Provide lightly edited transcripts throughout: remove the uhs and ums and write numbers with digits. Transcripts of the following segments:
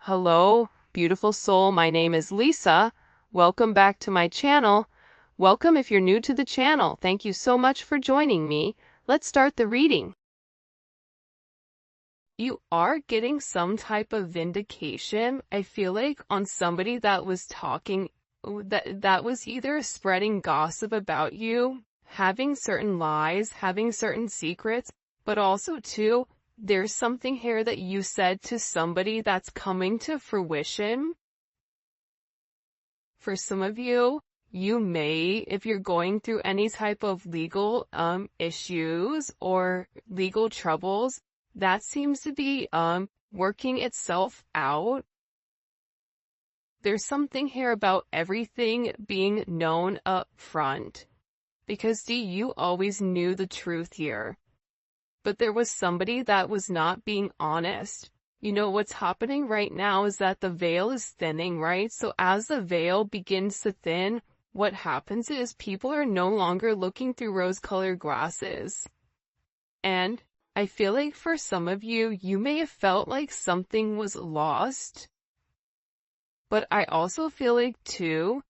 Hello, beautiful soul. My name is Lisa. Welcome back to my channel. Welcome if you're new to the channel. Thank you so much for joining me. Let's start the reading. You are getting some type of vindication, I feel like, on somebody that was talking, that was either spreading gossip about you, having certain lies, having certain secrets, but also too, there's something here that you said to somebody that's coming to fruition. For some of you, you may, if you're going through any type of legal issues or legal troubles, that seems to be working itself out. There's something here about everything being known up front. Because you always knew the truth here. But there was somebody that was not being honest. You know, what's happening right now is that the veil is thinning, right? So as the veil begins to thin, what happens is people are no longer looking through rose-colored glasses. And I feel like for some of you, you may have felt like something was lost. But I also feel like too,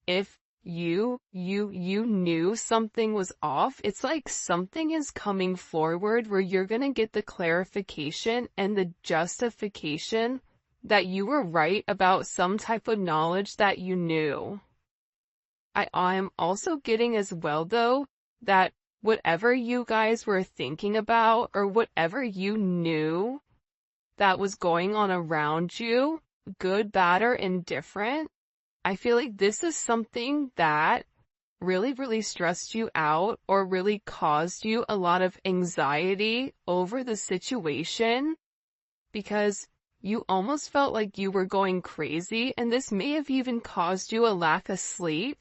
if you knew something was off, it's like something is coming forward where you're gonna get the clarification and the justification that you were right about some type of knowledge that you knew. I'm also getting as well though, that whatever you guys were thinking about or whatever you knew that was going on around you, good, bad, or indifferent, I feel like this is something that really stressed you out or really caused you a lot of anxiety over the situation because you almost felt like you were going crazy, and this may have even caused you a lack of sleep.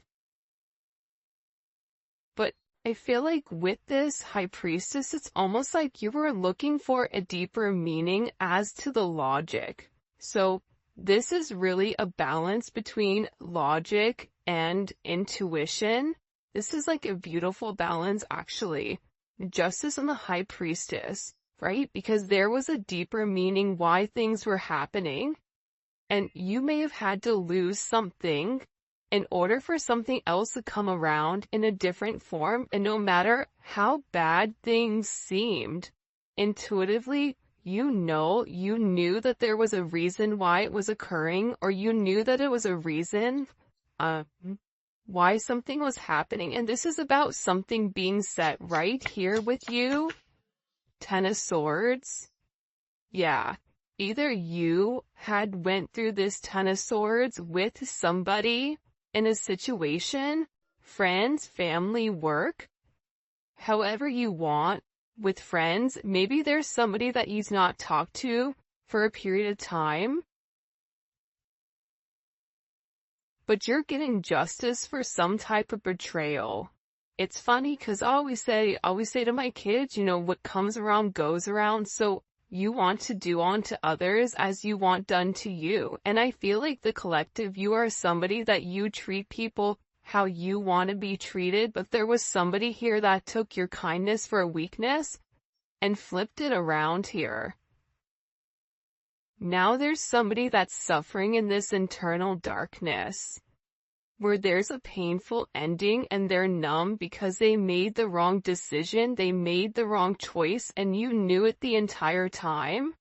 But I feel like with this High Priestess, it's almost like you were looking for a deeper meaning as to the logic. So this is really a balance between logic and intuition. This is like a beautiful balance, actually. Justice and the High Priestess, right? Because there was a deeper meaning why things were happening. And you may have had to lose something in order for something else to come around in a different form. And no matter how bad things seemed, intuitively, you knew that there was a reason why it was occurring, or you knew that it was a reason why something was happening. And this is about something being set right here with you. Ten of Swords. Yeah. Either you had went through this Ten of Swords with somebody in a situation, friends, family, work, however you want. With friends, maybe there's somebody that you've not talked to for a period of time, but you're getting justice for some type of betrayal. It's funny because I always say to my kids, you know, what comes around goes around. So you want to do unto others as you want done to you. And I feel like the collective, you are somebody that you treat people how you want to be treated, but there was somebody here that took your kindness for a weakness and flipped it around here. Now there's somebody that's suffering in this internal darkness, where there's a painful ending and they're numb because they made the wrong decision, they made the wrong choice, and you knew it the entire time.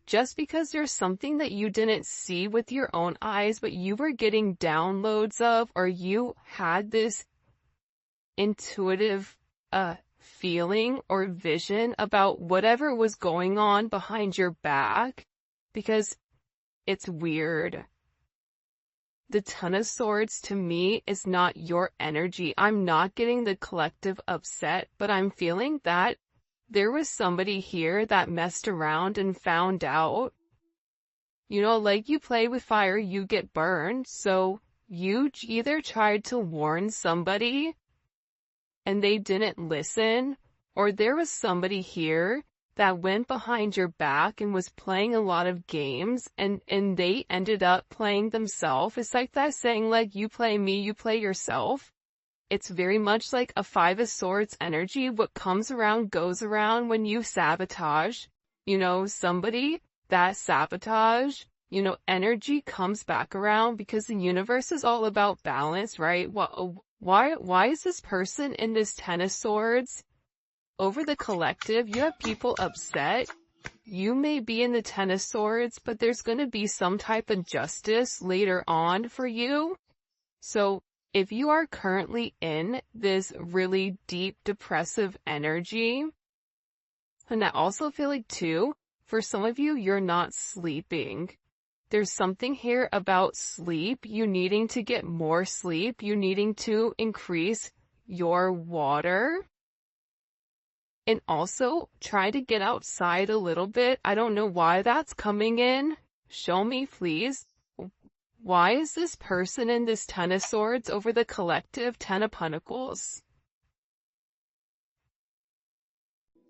Just because there's something that you didn't see with your own eyes, but you were getting downloads of, or you had this intuitive feeling or vision about whatever was going on behind your back, because it's weird. The Ten of Swords to me is not your energy. I'm not getting the collective upset, but I'm feeling that there was somebody here that messed around and found out. You know, like you play with fire, you get burned. So you either tried to warn somebody and they didn't listen, or there was somebody here that went behind your back and was playing a lot of games, and they ended up playing themselves. It's like that saying, like, you play me, you play yourself. It's very much like a Five of Swords energy. What comes around goes around when you sabotage, you know, somebody. that sabotage, energy comes back around because the universe is all about balance, right? Why is this person in this Ten of Swords? Over the collective, you have people upset. You may be in the Ten of Swords, but there's going to be some type of justice later on for you. So if you are currently in this really deep depressive energy, and I also feel like too, for some of you, you're not sleeping. There's something here about sleep, you needing to get more sleep, you needing to increase your water. And also, try to get outside a little bit. I don't know why that's coming in. Show me, please. Why is this person in this Ten of Swords over the collective Ten of Pentacles?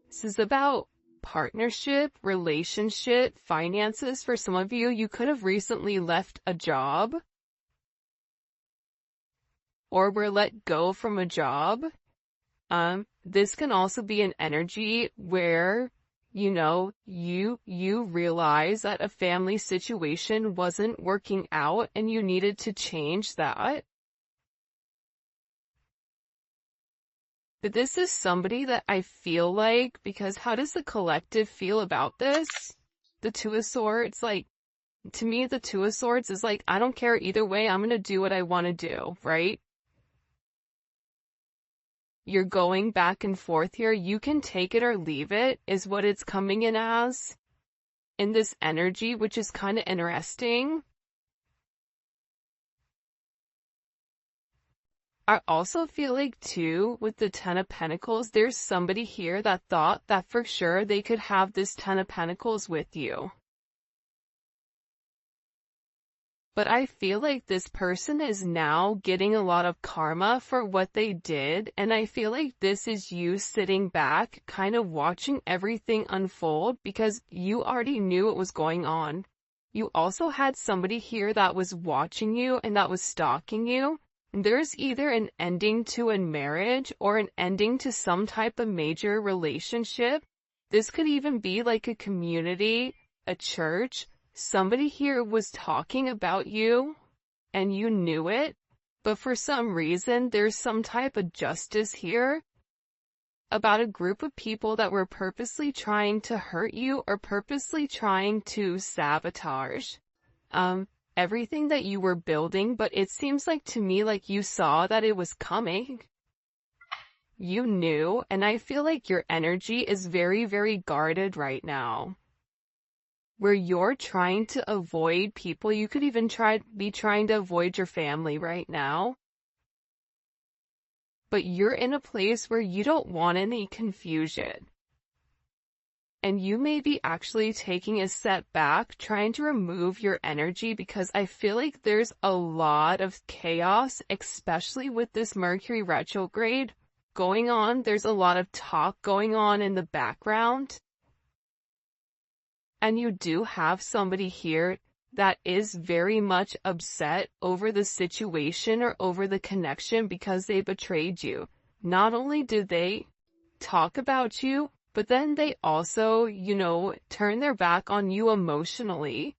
This is about partnership, relationship, finances. For some of you, you could have recently left a job or were let go from a job. This can also be an energy where, you realize that a family situation wasn't working out and you needed to change that. But this is somebody that I feel like, because how does the collective feel about this? The Two of Swords, to me, the Two of Swords is I don't care either way, I'm gonna do what I want to do, right? You're going back and forth here. You can take it or leave it, is what it's coming in as. In this energy, which is kind of interesting. I also feel like too, with the Ten of Pentacles, there's somebody here that thought that for sure they could have this Ten of Pentacles with you. But I feel like this person is now getting a lot of karma for what they did, and I feel like this is you sitting back, kind of watching everything unfold because you already knew what was going on. You also had somebody here that was watching you and that was stalking you. There's either an ending to a marriage or an ending to some type of major relationship. This could even be like a community, a church. Somebody here was talking about you, and you knew it, but for some reason, there's some type of justice here about a group of people that were purposely trying to hurt you or purposely trying to sabotage everything that you were building, but it seems like to me like you saw that it was coming. You knew, and I feel like your energy is very, very guarded right now. Where you're trying to avoid people, you could even be trying to avoid your family right now. But you're in a place where you don't want any confusion. And you may be actually taking a step back, trying to remove your energy because I feel like there's a lot of chaos, especially with this Mercury retrograde going on. There's a lot of talk going on in the background. And you do have somebody here that is very much upset over the situation or over the connection because they betrayed you. Not only did they talk about you, but then they also, turn their back on you emotionally.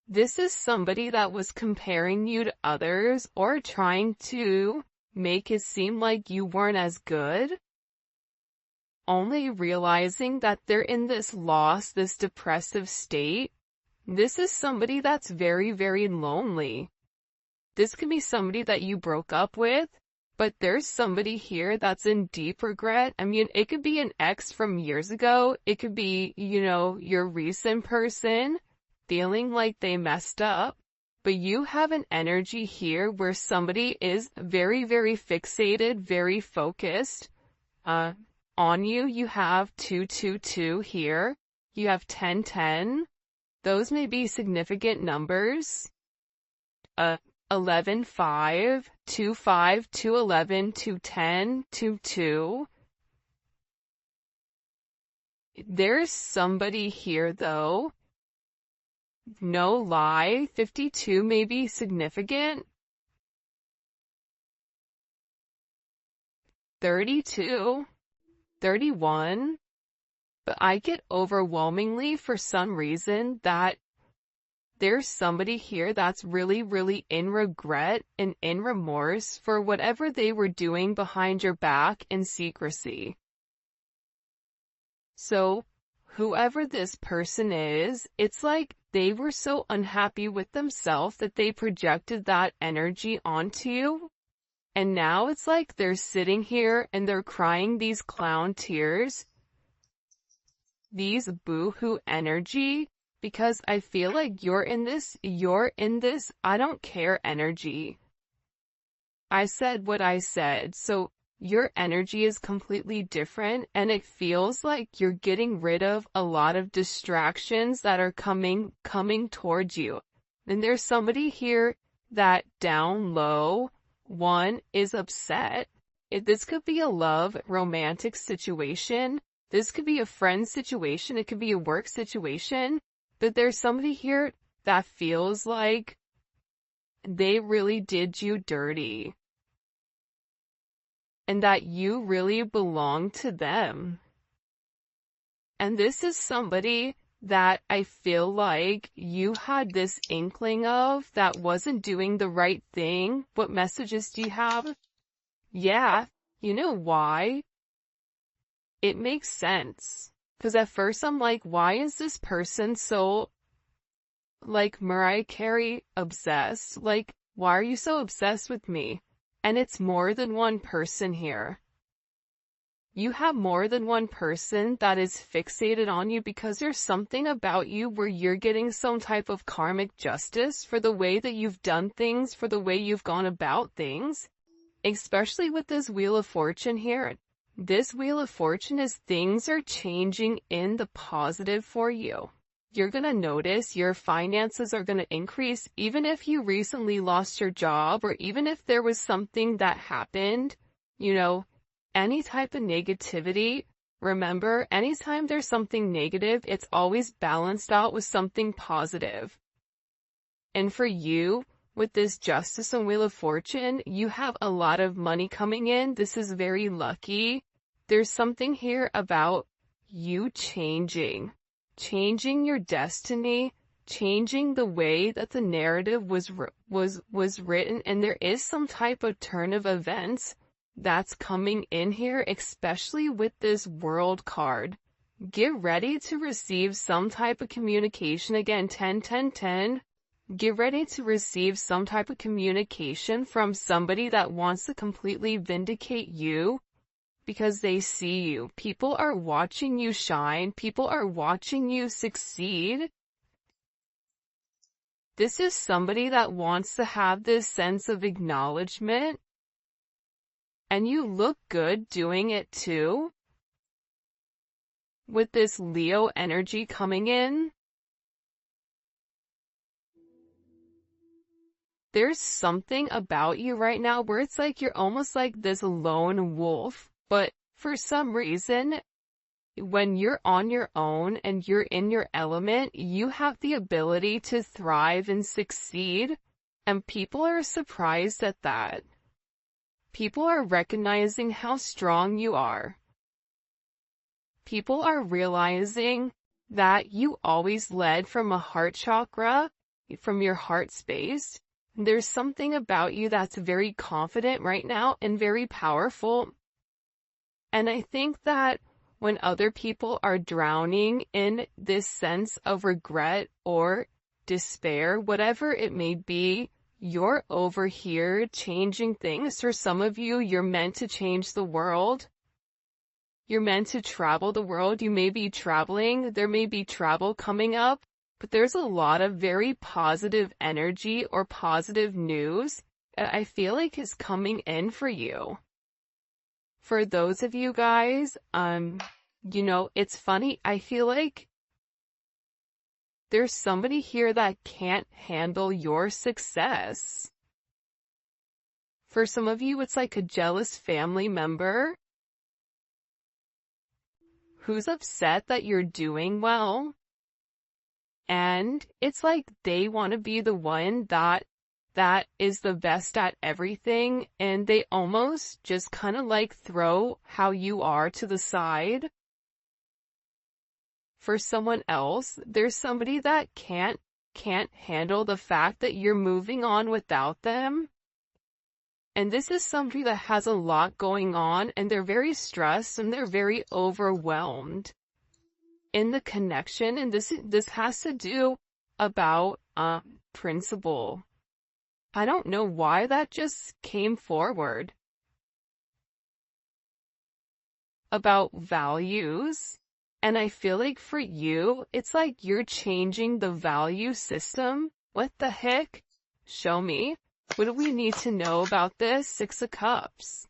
This is somebody that was comparing you to others or trying to make it seem like you weren't as good. Only realizing that they're in this loss, this depressive state. This is somebody that's very, very lonely. This could be somebody that you broke up with, but there's somebody here that's in deep regret. I mean, it could be an ex from years ago. It could be, your recent person feeling like they messed up. But you have an energy here where somebody is very, very fixated, very focused. On you, you have 222 here. You have 1010. Those may be significant numbers. 11, 5, 2, 5, 2, 11, 2, 10, 2, 2. There's somebody here though. No lie, 52 may be significant. 32. 31, but I get overwhelmingly for some reason that there's somebody here that's really, really in regret and in remorse for whatever they were doing behind your back in secrecy. So, whoever this person is, it's like they were so unhappy with themselves that they projected that energy onto you. And now it's like they're sitting here and they're crying these clown tears, these boo-hoo energy, because I feel like you're in this, I don't care energy. I said what I said, so your energy is completely different, and it feels like you're getting rid of a lot of distractions that are coming towards you. And there's somebody here that down low, one is upset. This could be a love, romantic situation. This could be a friend situation. It could be a work situation. But there's somebody here that feels like they really did you dirty. And that you really belong to them. And this is somebody that I feel like you had this inkling of that wasn't doing the right thing. What messages do you have? Yeah, you know why? It makes sense. Because at first I'm like, why is this person so, like, Mariah Carey obsessed? Like, why are you so obsessed with me? And it's more than one person here. You have more than one person that is fixated on you because there's something about you where you're getting some type of karmic justice for the way that you've done things, for the way you've gone about things. Especially with this Wheel of Fortune here. This Wheel of Fortune is things are changing in the positive for you. You're going to notice your finances are going to increase even if you recently lost your job or even if there was something that happened, any type of negativity. Remember, anytime there's something negative, it's always balanced out with something positive. And for you, with this Justice and Wheel of Fortune, you have a lot of money coming in. This is very lucky. There's something here about you changing your destiny, changing the way that the narrative was written, and there is some type of turn of events that's coming in here, especially with this World card. Get ready to receive some type of communication. Again, 10, 10, 10. Get ready to receive some type of communication from somebody that wants to completely vindicate you because they see you. People are watching you shine. People are watching you succeed. This is somebody that wants to have this sense of acknowledgement. And you look good doing it too. With this Leo energy coming in. There's something about you right now where it's like you're almost like this lone wolf. But for some reason, when you're on your own and you're in your element, you have the ability to thrive and succeed. And people are surprised at that. People are recognizing how strong you are. People are realizing that you always led from a heart chakra, from your heart space. There's something about you that's very confident right now and very powerful. And I think that when other people are drowning in this sense of regret or despair, whatever it may be, you're over here changing things. For some of you, you're meant to change the world. You're meant to travel the world. You may be traveling. There may be travel coming up, but there's a lot of very positive energy or positive news that I feel like is coming in for you. For those of you guys, it's funny. I feel like there's somebody here that can't handle your success. For some of you, it's like a jealous family member who's upset that you're doing well. And it's like they want to be the one that is the best at everything, and they almost just kind of like throw how you are to the side. for someone else. There's somebody that can't handle the fact that you're moving on without them. And this is somebody that has a lot going on, and they're very stressed and they're very overwhelmed in the connection. And this has to do about principle. I don't know why that just came forward. About values. And I feel like for you, it's like you're changing the value system. What the heck? Show me. What do we need to know about this? Six of Cups.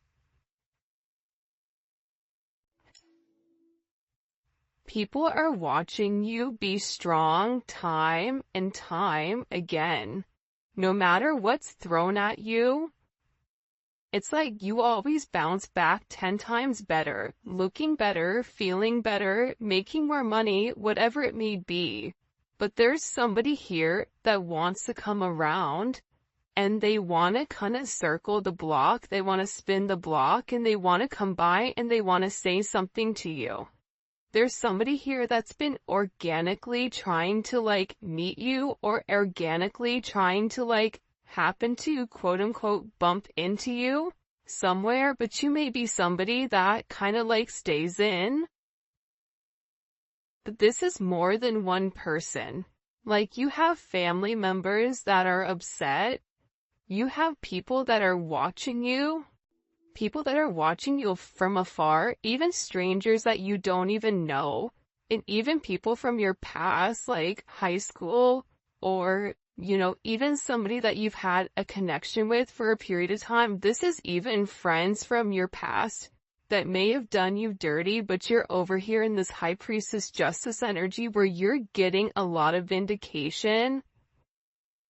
People are watching you be strong time and time again. No matter what's thrown at you, it's like you always bounce back 10 times better, looking better, feeling better, making more money, whatever it may be. But there's somebody here that wants to come around, and they want to kind of circle the block, they want to spin the block, and they want to come by and they want to say something to you. There's somebody here that's been organically trying to like meet you, or organically trying to like happen to quote unquote bump into you somewhere, but you may be somebody that kind of like stays in. But this is more than one person. Like you have family members that are upset. You have people that are watching you. People that are watching you from afar, even strangers that you don't even know, and even people from your past, like high school, or, you know, even somebody that you've had a connection with for a period of time. This is even friends from your past that may have done you dirty, but you're over here in this High Priestess Justice energy where you're getting a lot of vindication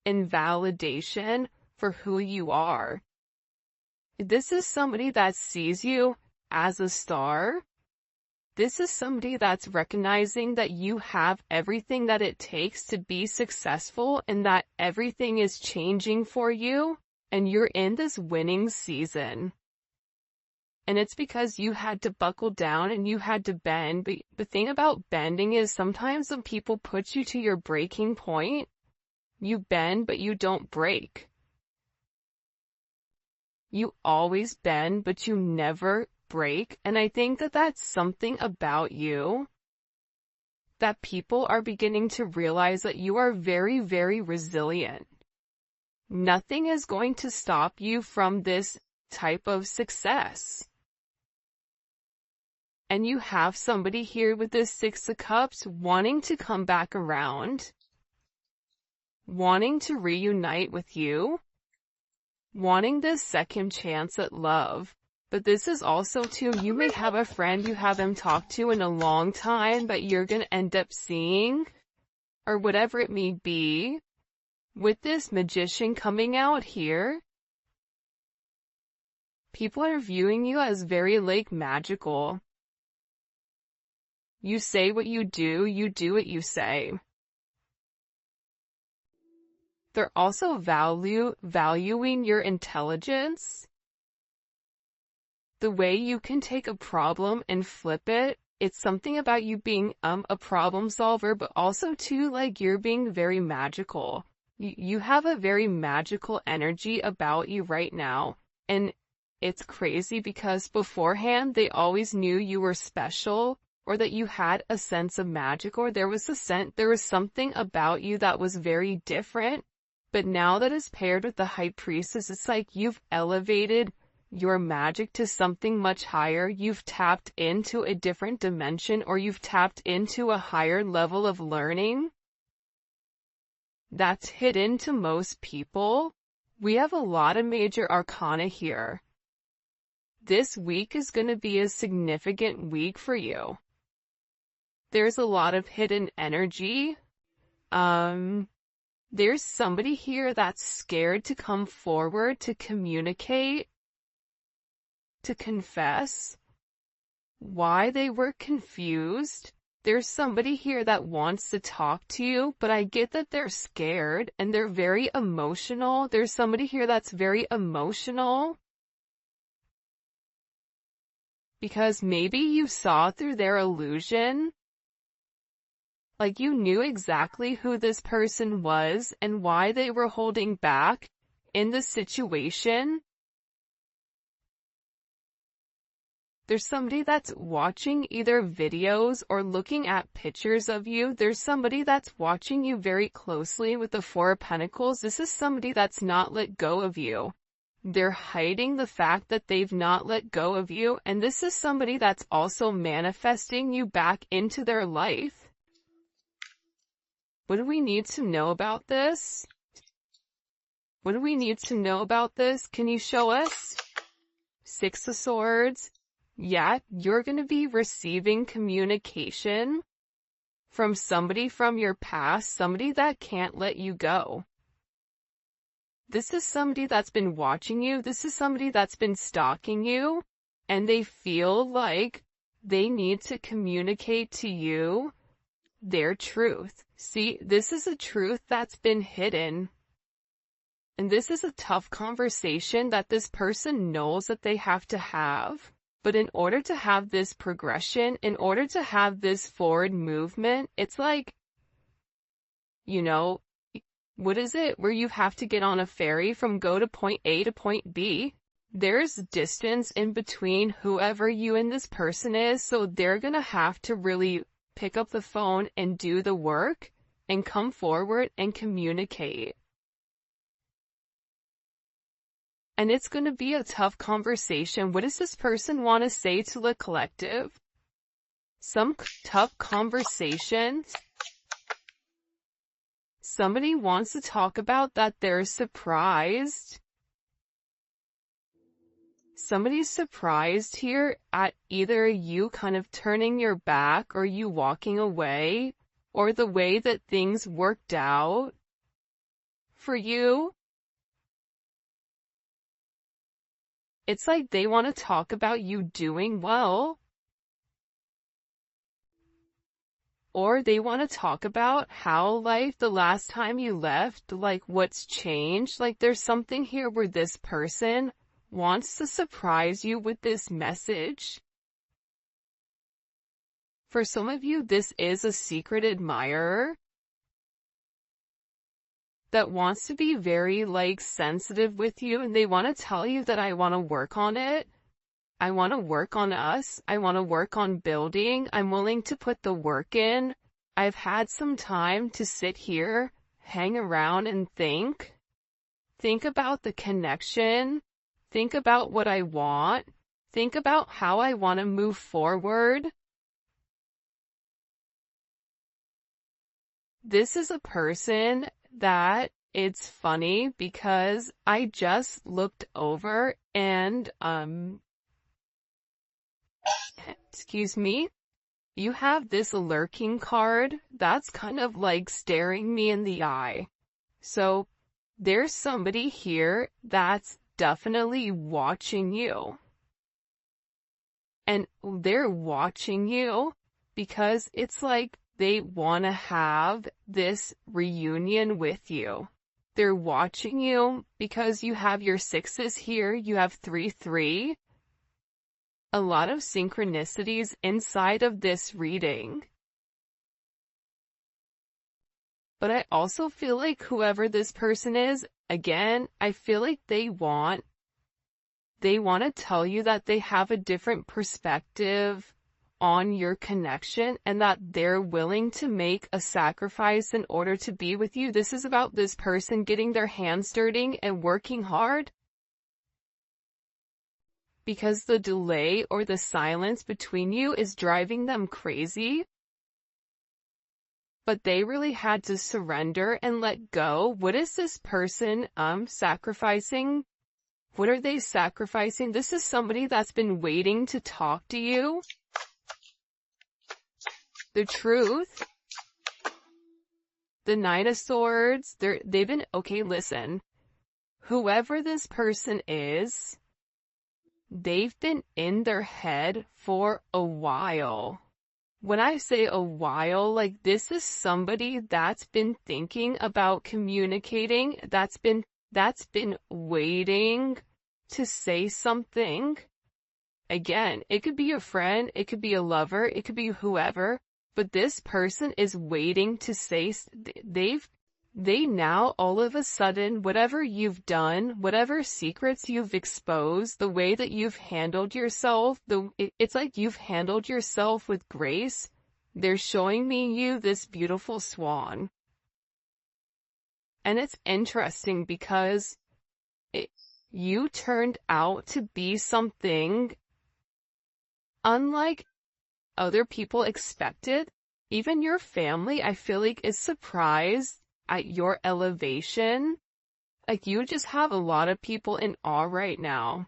and validation for who you are. This is somebody that sees you as a star. This is somebody that's recognizing that you have everything that it takes to be successful, and that everything is changing for you, and you're in this winning season. And it's because you had to buckle down and you had to bend. But the thing about bending is sometimes when people put you to your breaking point, you bend but you don't break. You always bend, but you never break. And I think that that's something about you that people are beginning to realize, that you are very, very resilient. Nothing is going to stop you from this type of success. And you have somebody here with this Six of Cups wanting to come back around, wanting to reunite with you, wanting this second chance at love. But this is also too, you may have a friend you haven't talked to in a long time that you're going to end up seeing, or whatever it may be. With this Magician coming out here, people are viewing you as very like magical. You say what you do what you say. They're also valuing your intelligence. The way you can take a problem and flip it. It's something about you being a problem solver, but also too, like, you're being very magical. You have a very magical energy about you right now. And it's crazy because beforehand they always knew you were special, or that you had a sense of magic, or there was something about you that was very different. But now that is paired with the High Priestess, it's like you've elevated your magic to something much higher. You've tapped into a different dimension, or you've tapped into a higher level of learning that's hidden to most people. We have a lot of major arcana here. This week is going to be a significant week for you. There's a lot of hidden energy. There's somebody here that's scared to come forward, to communicate, to confess why they were confused. There's somebody here that wants to talk to you, but I get that they're scared and they're very emotional. There's somebody here that's very emotional because maybe you saw through their illusion. Like you knew exactly who this person was and why they were holding back in the situation. There's somebody that's watching either videos or looking at pictures of you. There's somebody that's watching you very closely with the Four of Pentacles. This is somebody that's not let go of you. They're hiding the fact that they've not let go of you. And this is somebody that's also manifesting you back into their life. What do we need to know about this? What do we need to know about this? Can you show us? Six of Swords. Yeah, you're going to be receiving communication from somebody from your past, somebody that can't let you go. This is somebody that's been watching you. This is somebody that's been stalking you, and they feel like they need to communicate to you their truth. See, this is a truth that's been hidden. And this is a tough conversation that this person knows that they have to have. But in order to have this progression, in order to have this forward movement, it's like, you know, what is it where you have to get on a ferry from go to point A to point B? There's distance in between whoever you and this person is, so they're gonna have to really pick up the phone and do the work and come forward and communicate. And it's going to be a tough conversation. What does this person want to say to the collective? Some tough conversation. Somebody wants to talk about that they're surprised. Somebody's surprised here at either you kind of turning your back or you walking away, or the way that things worked out for you. It's like they want to talk about you doing well. Or they want to talk about how life the last time you left, like what's changed. Like there's something here where this person wants to surprise you with this message. For some of you, this is a secret admirer that wants to be very like sensitive with you, and they want to tell you that I want to work on it. I want to work on us. I want to work on building. I'm willing to put the work in. I've had some time to sit here, hang around and think. Think about the connection. Think about what I want. Think about how I want to move forward. This is a person that it's funny because I just looked over and, excuse me, you have this lurking card that's kind of like staring me in the eye. So there's somebody here that's definitely watching you. And they're watching you because it's like they want to have this reunion with you. They're watching you because you have your sixes here, you have 3-3. A lot of synchronicities inside of this reading. But I also feel like whoever this person is, again, I feel like they want to tell you that they have a different perspective on your connection and that they're willing to make a sacrifice in order to be with you. This is about this person getting their hands dirty and working hard, because the delay or the silence between you is driving them crazy. But they really had to surrender and let go. What is this person sacrificing? What are they sacrificing? This is somebody that's been waiting to talk to you. The truth. The Knight of Swords. They've been, okay, listen. Whoever this person is, they've been in their head for a while. When I say a while, like this is somebody that's been thinking about communicating, that's been waiting to say something. Again, it could be a friend, it could be a lover, it could be whoever. but this person is waiting to say, they now all of a sudden, whatever you've done, whatever secrets you've exposed, the way that you've handled yourself, it's like you've handled yourself with grace. They're showing me you this beautiful swan. And it's interesting because you turned out to be something unlike other people expected. Even your family, I feel like, is surprised at your elevation. Like, you just have a lot of people in awe right now.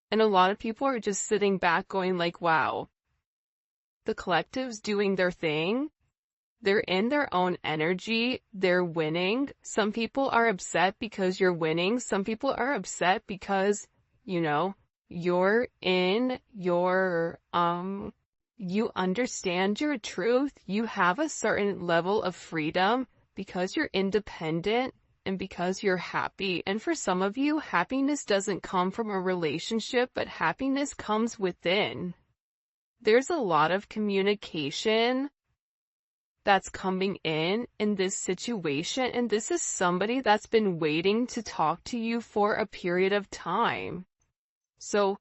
And a lot of people are just sitting back going like, wow, the collective's doing their thing. They're in their own energy. They're winning. Some people are upset because you're winning. Some people are upset because, you know, you're in your, you understand your truth. You have a certain level of freedom because you're independent and because you're happy. And for some of you, happiness doesn't come from a relationship, but happiness comes within. There's a lot of communication that's coming in this situation, and this is somebody that's been waiting to talk to you for a period of time. So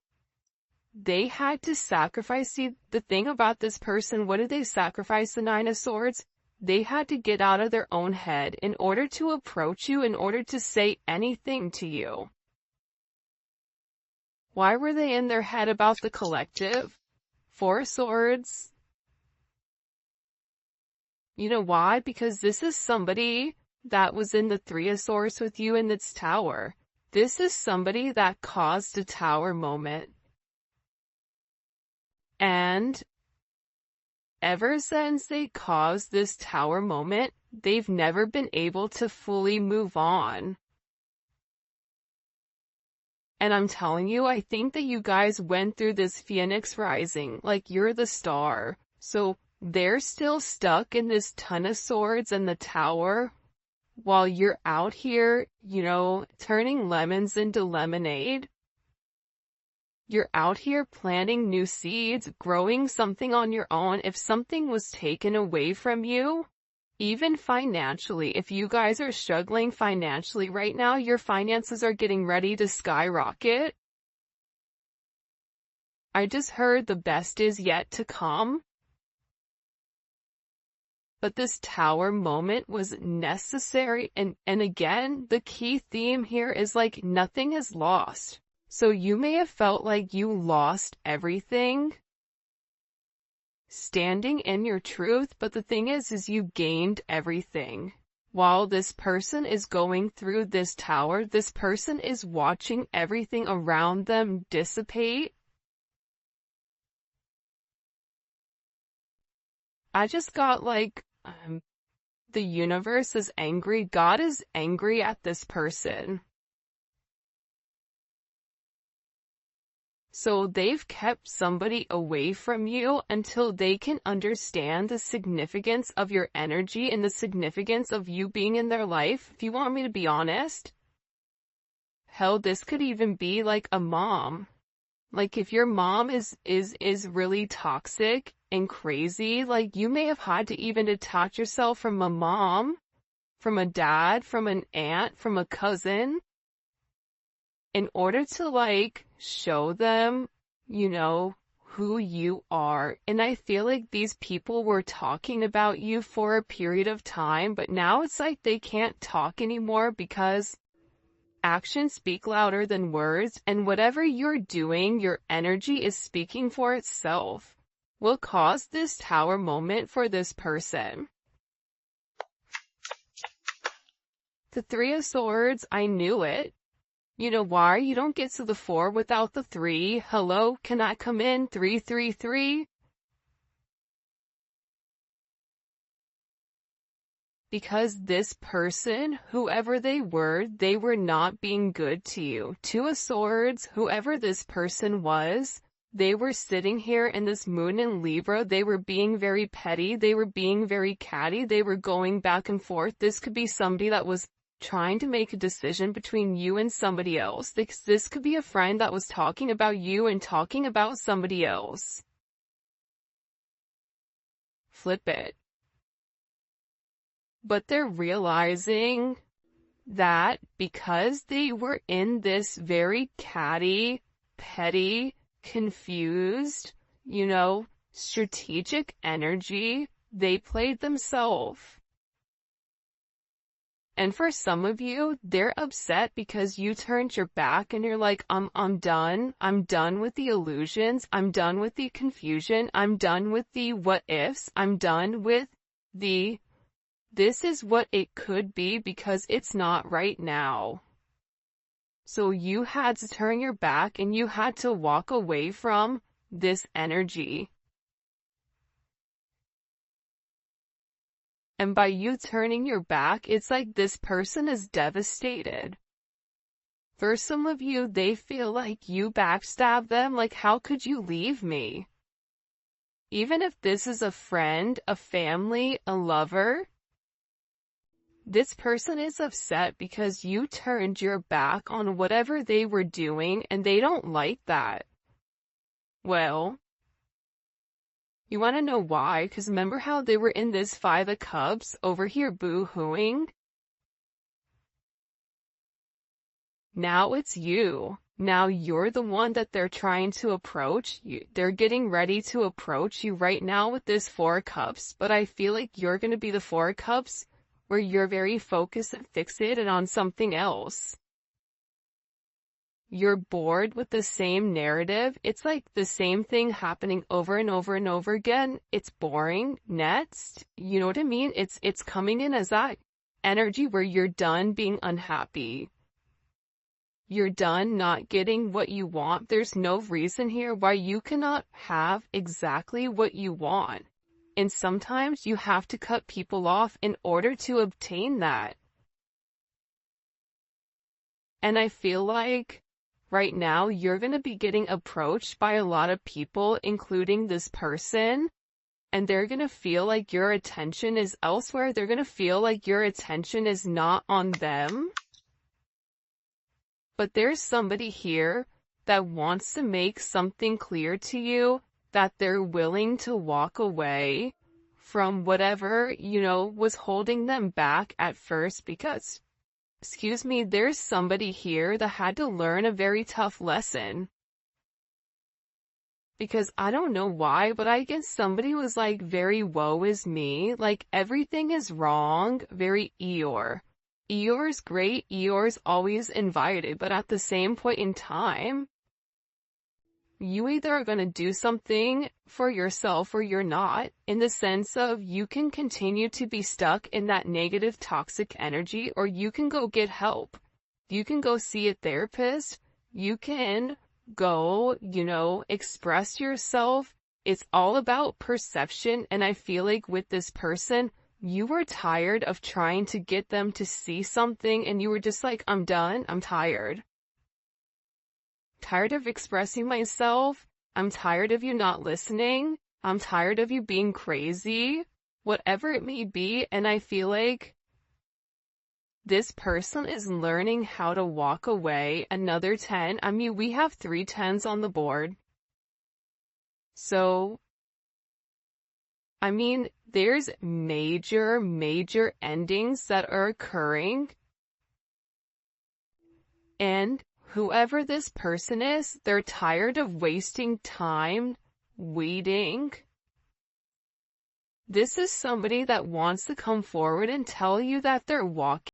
they had to sacrifice. See, the thing about this person, what did they sacrifice? The Nine of Swords? They had to get out of their own head in order to approach you, in order to say anything to you. Why were they in their head about the collective? Four of Swords. You know why? Because this is somebody that was in the Three of Swords with you in its tower. This is somebody that caused a tower moment. And ever since they caused this tower moment, they've never been able to fully move on. And I'm telling you, I think that you guys went through this Phoenix rising, like you're the star. So they're still stuck in this Ton of Swords and the tower, while you're out here, you know, turning lemons into lemonade. You're out here planting new seeds, growing something on your own. If something was taken away from you, even financially, if you guys are struggling financially right now, your finances are getting ready to skyrocket. I just heard the best is yet to come. But this tower moment was necessary, and again, the key theme here is like nothing is lost. So you may have felt like you lost everything standing in your truth, but the thing is you gained everything. While this person is going through this tower, this person is watching everything around them dissipate. I just got like, the universe is angry. God is angry at this person. So they've kept somebody away from you until they can understand the significance of your energy and the significance of you being in their life. If you want me to be honest, hell, this could even be like a mom. Like if your mom is really toxic and crazy, like you may have had to even detach yourself from a mom, from a dad, from an aunt, from a cousin, in order to like show them, you know, who you are. And I feel like these people were talking about you for a period of time, but now it's like they can't talk anymore because actions speak louder than words, and whatever you're doing, your energy is speaking for itself. Will cause this tower moment for this person. The Three of Swords, I knew it. You know why? You don't get to the 4 without the 3. Hello, can I come in? 333? Because this person, whoever they were not being good to you. 2 of Swords, whoever this person was, they were sitting here in this moon in Libra. They were being very petty. They were being very catty. They were going back and forth. This could be somebody that was trying to make a decision between you and somebody else. This could be a friend that was talking about you and talking about somebody else. flip it. But they're realizing that because they were in this very catty, petty, confused, strategic energy, they played themselves. And for some of you, they're upset because you turned your back and you're like, I'm done. I'm done with the illusions. I'm done with the confusion. I'm done with the what ifs. I'm done with the this is what it could be because it's not right now. So you had to turn your back and you had to walk away from this energy. And by you turning your back, it's like this person is devastated. For some of you, they feel like you backstabbed them, like how could you leave me? Even if this is a friend, a family, a lover, this person is upset because you turned your back on whatever they were doing and they don't like that. Well, you want to know why? Because remember how they were in this Five of Cups over here boo-hooing? Now it's you. Now you're the one that they're trying to approach. They're getting ready to approach you right now with this Four of Cups, but I feel like you're going to be the Four of Cups where you're very focused and fixated on something else. You're bored with the same narrative. It's like the same thing happening over and over and over again. It's boring. Next, you know what I mean? It's coming in as that energy where you're done being unhappy. You're done not getting what you want. There's no reason here why you cannot have exactly what you want. And sometimes you have to cut people off in order to obtain that. And I feel like right now you're going to be getting approached by a lot of people, including this person, and they're going to feel like your attention is elsewhere. They're going to feel like your attention is not on them. But there's somebody here that wants to make something clear to you, that they're willing to walk away from whatever, was holding them back at first because, there's somebody here that had to learn a very tough lesson. Because I don't know why, but I guess somebody was like very woe is me, like everything is wrong, very Eeyore. Eeyore's great, Eeyore's always invited, but at the same point in time, you either are going to do something for yourself or you're not, in the sense of you can continue to be stuck in that negative toxic energy, or you can go get help. You can go see a therapist. You can go, express yourself. It's all about perception. And I feel like with this person, you were tired of trying to get them to see something and you were just like, I'm done. I'm tired. Tired of expressing myself. I'm tired of you not listening. I'm tired of you being crazy. Whatever it may be. And I feel like this person is learning how to walk away. Another 10. I mean, we have 3 10s on the board. So, I mean, there's major endings that are occurring. And whoever this person is, they're tired of wasting time waiting. This is somebody that wants to come forward and tell you that they're walking